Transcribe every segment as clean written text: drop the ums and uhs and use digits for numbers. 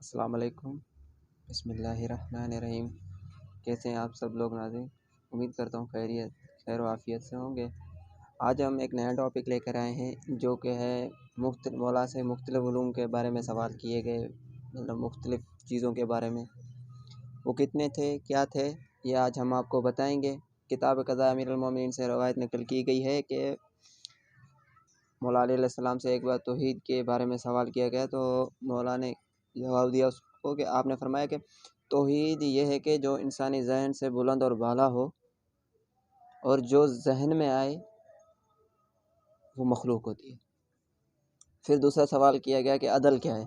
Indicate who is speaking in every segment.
Speaker 1: السلام علیکم، بسم اللہ الرحمن الرحیم۔ کیسے ہیں آپ سب لوگ ناظرین؟ امید کرتا ہوں خیر و عافیت سے ہوں گے۔ آج ہم ایک نیا ٹاپک لے کر آئے ہیں جو کہ ہے مولا سے مختلف علوم کے بارے میں سوال کیے گئے، مطلب مختلف چیزوں کے بارے میں۔ وہ کتنے تھے، کیا تھے، یہ آج ہم آپ کو بتائیں گے۔ کتاب قضاء امیر المومنین سے روایت نقل کی گئی ہے کہ مولا علیہ السلام سے ایک بار توحید کے بارے میں سوال کیا گیا تو مولا نے جواب دیا اس کو کہ آپ نے فرمایا کہ توحید یہ ہے کہ جو انسانی ذہن سے بلند اور بالا ہو، اور جو ذہن میں آئے وہ مخلوق ہوتی ہے۔ پھر دوسرا سوال کیا گیا کہ عدل کیا ہے،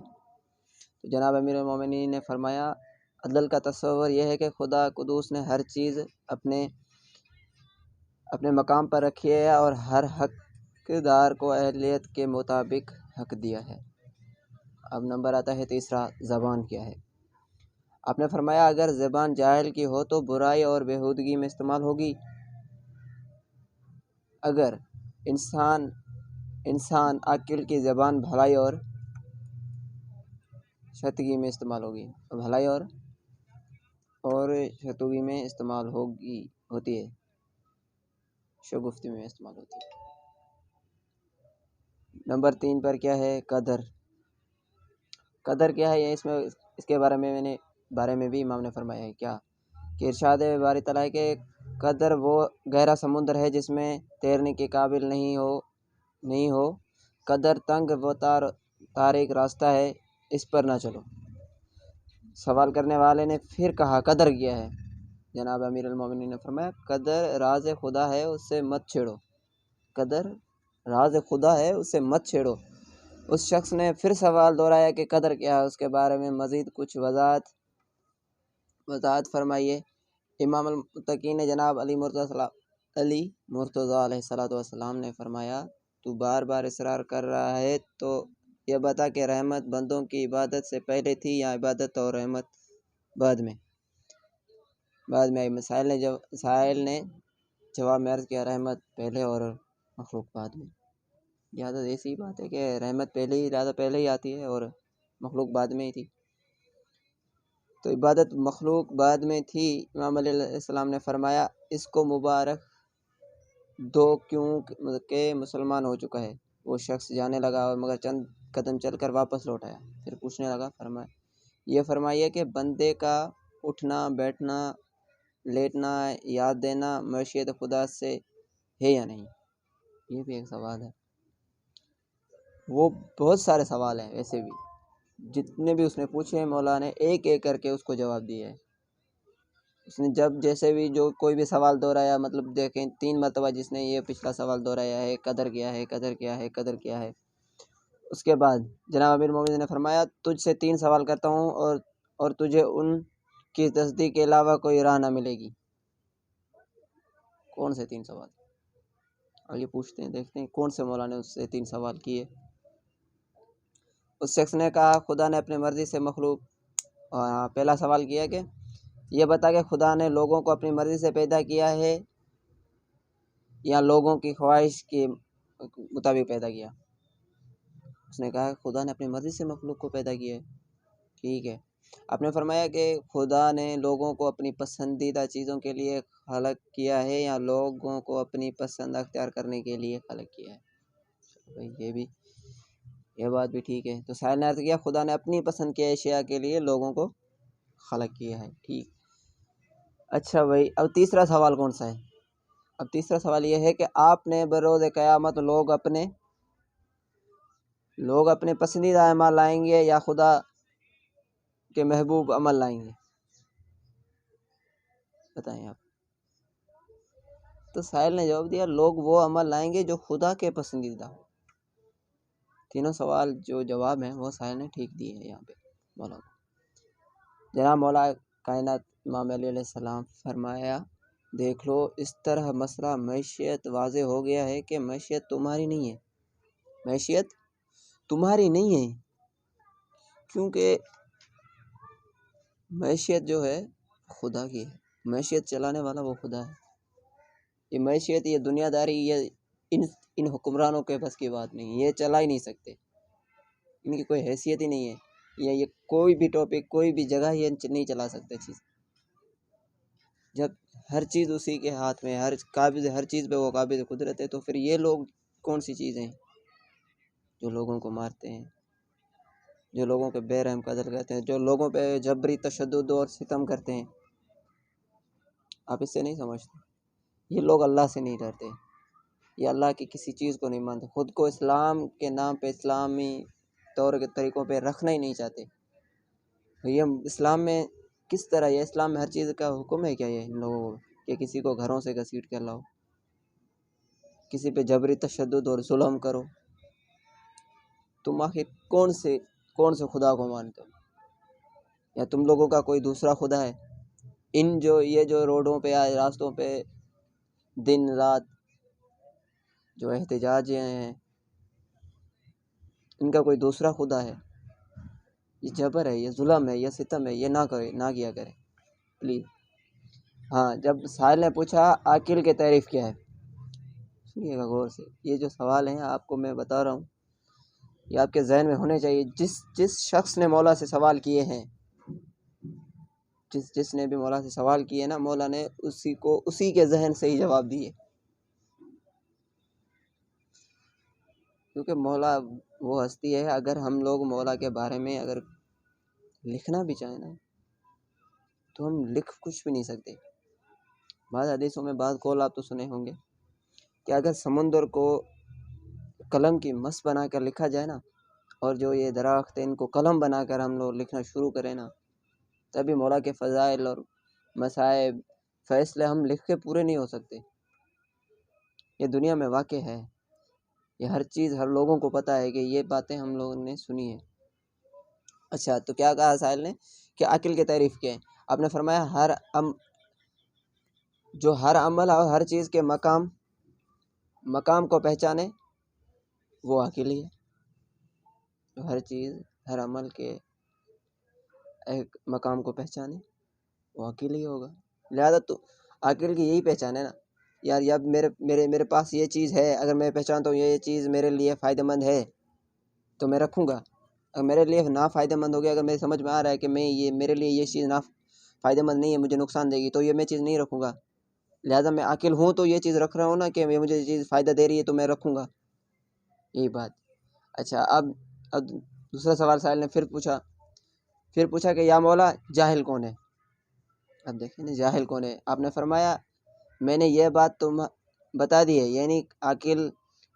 Speaker 1: تو جناب امیر المومنین نے فرمایا عدل کا تصور یہ ہے کہ خدا قدوس نے ہر چیز اپنے مقام پر رکھی ہے اور ہر حقدار کو اہلیت کے مطابق حق دیا ہے۔ اب نمبر آتا ہے تیسرا، زبان کیا ہے۔ آپ نے فرمایا اگر زبان جاہل کی ہو تو برائی اور بےہودگی میں استعمال ہوگی، اگر انسان عاقل کی زبان بھلائی اور شتگی میں استعمال ہوگی، بھلائی اور شتگی میں استعمال ہوتی ہے، شگفتی میں استعمال ہوتی ہے۔ نمبر 3 پر کیا ہے، قدر کیا ہے، اس کے بارے میں بھی امام نے فرمایا ہے کیا کہ ارشاد باری تعالیٰ ہے کہ قدر وہ گہرا سمندر ہے جس میں تیرنے کے قابل نہیں ہو، قدر تنگ وہ تاریک راستہ ہے، اس پر نہ چلو۔ سوال کرنے والے نے پھر کہا قدر کیا ہے؟ جناب امیر المومنین نے فرمایا قدر راز خدا ہے، اس سے مت چھیڑو۔ قدر راز خدا ہے، اس سے مت چھیڑو۔ اس شخص نے پھر سوال دہرایا کہ قدر کیا ہے، اس کے بارے میں مزید کچھ وضاحت فرمائیے۔ امام المتقین نے جناب علی مرتضیٰ علیہ السلام نے فرمایا تو بار بار اصرار کر رہا ہے تو یہ بتا کہ رحمت بندوں کی عبادت سے پہلے تھی یا عبادت اور رحمت بعد میں آئی؟ سائل نے جواب میں عرض کیا رحمت پہلے اور مخلوق بعد میں۔ زیادہ ایسی بات ہے کہ رحمت پہلے ہی آتی ہے اور مخلوق بعد میں ہی تھی، تو عبادت مخلوق بعد میں تھی۔ امام علیہ السلام نے فرمایا اس کو مبارک دو کیونکہ مسلمان ہو چکا ہے۔ وہ شخص جانے لگا اور مگر چند قدم چل کر واپس لوٹ آیا، پھر پوچھنے لگا یہ فرمائیے کہ بندے کا اٹھنا، بیٹھنا، لیٹنا، یاد دینا مشیت خدا سے ہے یا نہیں؟ یہ بھی ایک سوال ہے۔ وہ بہت سارے سوال ہیں، ویسے بھی جتنے بھی اس نے پوچھے مولا نے ایک ایک کر کے اس کو جواب دیا ہے۔ اس نے جیسے بھی جو کوئی بھی سوال دہرایا، مطلب دیکھیں 3 مرتبہ جس نے یہ پچھلا سوال دہرایا ہے قدر کیا ہے، قدر کیا ہے، قدر کیا ہے، اس کے بعد جناب امیر المومنین نے فرمایا تجھ سے 3 سوال کرتا ہوں اور تجھے ان کی تصدیق کے علاوہ کوئی راہ نہ ملے گی۔ کون سے 3 سوال؟ آگے پوچھتے ہیں، دیکھتے ہیں کون سے مولا نے اس سے 3 سوال کیے۔ اس شخص نے کہا خدا نے اپنے مرضی سے مخلوق، پہلا سوال کیا کہ یہ بتا کہ خدا نے لوگوں کو اپنی مرضی سے پیدا کیا ہے یا لوگوں کی خواہش کے مطابق پیدا کیا؟ اس نے کہا خدا نے اپنی مرضی سے مخلوق کو پیدا کیا ہے۔ ٹھیک ہے، آپ نے فرمایا کہ خدا نے لوگوں کو اپنی پسندیدہ چیزوں کے لیے خلق کیا ہے یا لوگوں کو اپنی پسند اختیار کرنے کے لیے خلق کیا ہے؟ یہ بات بھی ٹھیک ہے۔ تو سائل نے عرض کیا خدا نے اپنی پسند کی اشیاء کے لیے لوگوں کو خلق کیا ہے۔ ٹھیک، اچھا بھائی، اب تیسرا سوال کون سا ہے؟ اب تیسرا سوال یہ ہے کہ آپ نے بروز قیامت لوگ اپنے پسندیدہ اعمال لائیں گے یا خدا کے محبوب عمل لائیں گے؟ بتائیں آپ۔ تو سائل نے جواب دیا لوگ وہ عمل لائیں گے جو خدا کے پسندیدہ ہو۔ تینوں سوال جو جواب ہیں وہ سائل نے ٹھیک دیے ہیں یہاں پہ مولا کو۔ جناب مولا کائنات امام علیہ السلام فرمایا دیکھ لو اس طرح مسئلہ معیشت واضح ہو گیا ہے کہ معیشت تمہاری نہیں ہے، معیشت تمہاری نہیں ہے، کیونکہ معیشت جو ہے خدا کی ہے، معیشت چلانے والا وہ خدا ہے۔ یہ معیشت، یہ دنیا داری، یہ ان حکمرانوں کے بس کی بات نہیں، یہ چلا ہی نہیں سکتے، ان کی کوئی حیثیت ہی نہیں ہے۔ یا یہ کوئی بھی ٹاپک کوئی بھی جگہ یہ نہیں چلا سکتے چیز، جب ہر چیز اسی کے ہاتھ میں، ہر چیز پہ وہ قابض قدرت ہے، تو پھر یہ لوگ کون سی چیزیں ہیں جو لوگوں کو مارتے ہیں، جو لوگوں کے بے رحم قتل کرتے ہیں، جو لوگوں پہ جبری تشدد اور ستم کرتے ہیں؟ آپ اس سے نہیں سمجھتے؟ یہ لوگ اللہ سے نہیں ڈرتے، یہ اللہ کی کسی چیز کو نہیں مانتے، خود کو اسلام کے نام پہ، اسلامی طور کے طریقوں پہ رکھنا ہی نہیں چاہتے۔ یہ اسلام میں کس طرح، یہ اسلام میں ہر چیز کا حکم ہے کیا یہ ان لوگوں کو کہ کسی کو گھروں سے گھسیٹ کر لاؤ، کسی پہ جبری تشدد اور ظلم کرو؟ تم آخر کون سے خدا کو مانتے ہو؟ یا تم لوگوں کا کوئی دوسرا خدا ہے؟ یہ جو روڈوں پہ آئے، راستوں پہ دن رات جو احتجاج ہیں، ان کا کوئی دوسرا خدا ہے؟ یہ جبر ہے، یہ ظلم ہے، یہ ستم ہے، یہ نہ کیا کرے پلیز۔ ہاں، جب سائل نے پوچھا عاقل کی تعریف کیا ہے، سنیے گا غور سے، یہ جو سوال ہیں آپ کو میں بتا رہا ہوں، یہ آپ کے ذہن میں ہونے چاہیے۔ جس شخص نے مولا سے سوال کیے ہیں، جس نے بھی مولا سے سوال کیے نا، مولا نے اسی کے ذہن سے ہی جواب دیے، کیونکہ مولا وہ ہستی ہے۔ اگر ہم لوگ مولا کے بارے میں اگر لکھنا بھی چاہیں نا، تو ہم لکھ کچھ بھی نہیں سکتے۔ بعض حدیثوں میں بعض قول آپ تو سنے ہوں گے کہ اگر سمندر کو قلم کی مس بنا کر لکھا جائے نا، اور جو یہ درخت ہیں ان کو قلم بنا کر ہم لوگ لکھنا شروع کریں نا، تبھی مولا کے فضائل اور مصائب، فیصلے ہم لکھ کے پورے نہیں ہو سکتے۔ یہ دنیا میں واقع ہے، یہ ہر چیز ہر لوگوں کو پتہ ہے کہ یہ باتیں ہم لوگوں نے سنی ہیں۔ اچھا، تو کیا کہا سائل نے کہ عقل کی تعریف کیا ہے؟ آپ نے فرمایا جو ہر عمل اور ہر چیز کے مقام کو پہچانے وہ عقل ہی ہے۔ جو ہر چیز ہر عمل کے ایک مقام کو پہچانے وہ عقل ہی ہوگا۔ لہذا تو عقل کی یہی پہچان ہے نا، یار میرے پاس یہ چیز ہے، اگر میں پہچانتا ہوں یہ چیز میرے لیے فائدہ مند ہے تو میں رکھوں گا، اگر میرے لیے نا فائدہ مند ہو گیا، اگر میرے سمجھ میں آ رہا ہے کہ میرے لیے یہ چیز نا فائدہ مند نہیں ہے، مجھے نقصان دے گی، تو یہ میں چیز نہیں رکھوں گا۔ لہذا میں عاقل ہوں تو یہ چیز رکھ رہا ہوں نا، کہ مجھے یہ چیز فائدہ دے رہی ہے تو میں رکھوں گا، یہی بات۔ اچھا، اب دوسرا سوال سائل نے پھر پوچھا کہ یا مولا جاہل کون ہے؟ اب دیکھیں نا، جاہل کون ہے؟ آپ نے فرمایا میں نے یہ بات تم بتا دی ہے، یعنی عاقل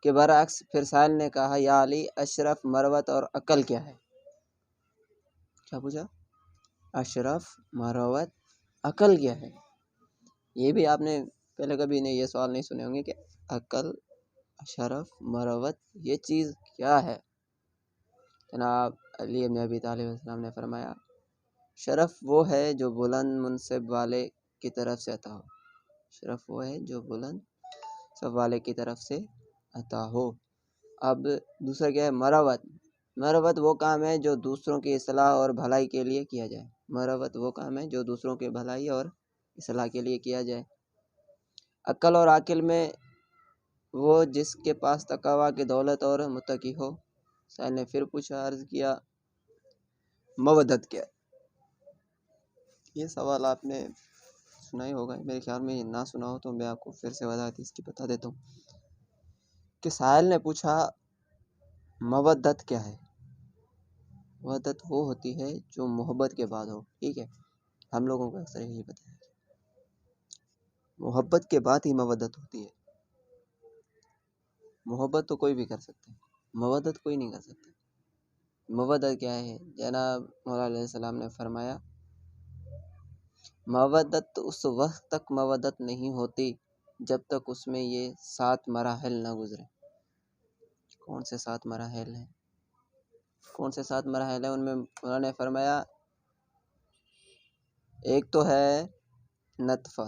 Speaker 1: کے برعکس۔ پھر سائل نے کہا یا علی، اشرف، مروت اور عقل کیا ہے؟ کیا پوچھا؟ اشرف، مروت، عقل کیا ہے؟ یہ بھی آپ نے پہلے کبھی نے یہ سوال نہیں سنے ہوں گے کہ عقل، اشرف، مروت یہ چیز کیا ہے؟ جناب علی بن ابی طالب علیہ السلام نے فرمایا شرف وہ ہے جو بلند منصب والے کی طرف سے عطا ہو، شرف وہ ہے جو بلند منصب والے کی طرف سے عطا ہو۔ اب دوسرا کیا ہے؟ مروت وہ کام ہے جو دوسروں کی اصلاح اور بھلائی کے لیے کیا جائے، مروت وہ کام ہے جو دوسروں کی بھلائی اور اصلاح کے لیے کیا جائے۔ عقل اور عاقل میں وہ جس کے پاس تقوی کی دولت اور متقی ہو۔ سائل نے پھر پوچھا، عرض کیا مودت کیا ہے؟ یہ سوال آپ نے سنا ہی ہوگا، میرے خیال میں یہ نہ سنا ہو تو میں آپ کو پھر سے وضاحت اس کی بتا دیتا ہوں کہ سائل نے پوچھا مودت کیا ہے؟ مودت وہ ہوتی ہے جو محبت کے بعد ہو، ٹھیک ہے؟ ہم لوگوں کو اکثر یہی پتہ ہے، محبت کے بعد ہی مودت ہوتی ہے۔ محبت تو کوئی بھی کر سکتا ہے، مودت کوئی نہیں کر سکتا۔ مودت کیا ہے؟ جناب مولا علیہ السلام نے فرمایا مودت اس وقت تک مودت نہیں ہوتی جب تک اس میں یہ 7 مراحل نہ گزرے۔ کون سے 7 مراحل ہیں؟ کون سے 7 مراحل ہیں؟ ان میں انہوں نے فرمایا ایک تو ہے نطفہ،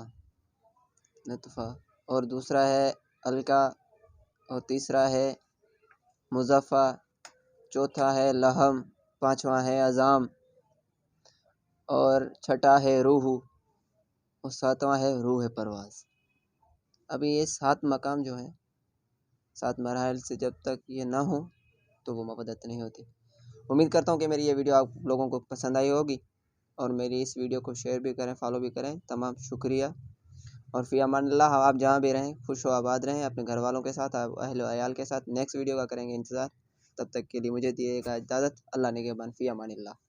Speaker 1: اور دوسرا ہے علقہ، اور تیسرا ہے مضغہ، چوتھا ہے لحم، پانچواں ہے عظام، اور چھٹا ہے روح، اور ساتواں ہے روح پرواز۔ ابھی یہ 7 مقام جو ہیں، 7 مراحل سے جب تک یہ نہ ہو تو وہ مودت نہیں ہوتی۔ امید کرتا ہوں کہ میری یہ ویڈیو آپ لوگوں کو پسند آئی ہوگی، اور میری اس ویڈیو کو شیئر بھی کریں، فالو بھی کریں. تمام شکریہ، اور فی امان اللہ. آپ جہاں بھی رہیں خوش و آباد رہیں، اپنے گھر والوں کے ساتھ، اہل و عیال کے ساتھ. نیکسٹ ویڈیو کا کریں گے انتظار. تب تک کے لیے مجھے دیے گا اجازت. اللہ نگہبان. فی امان اللہ.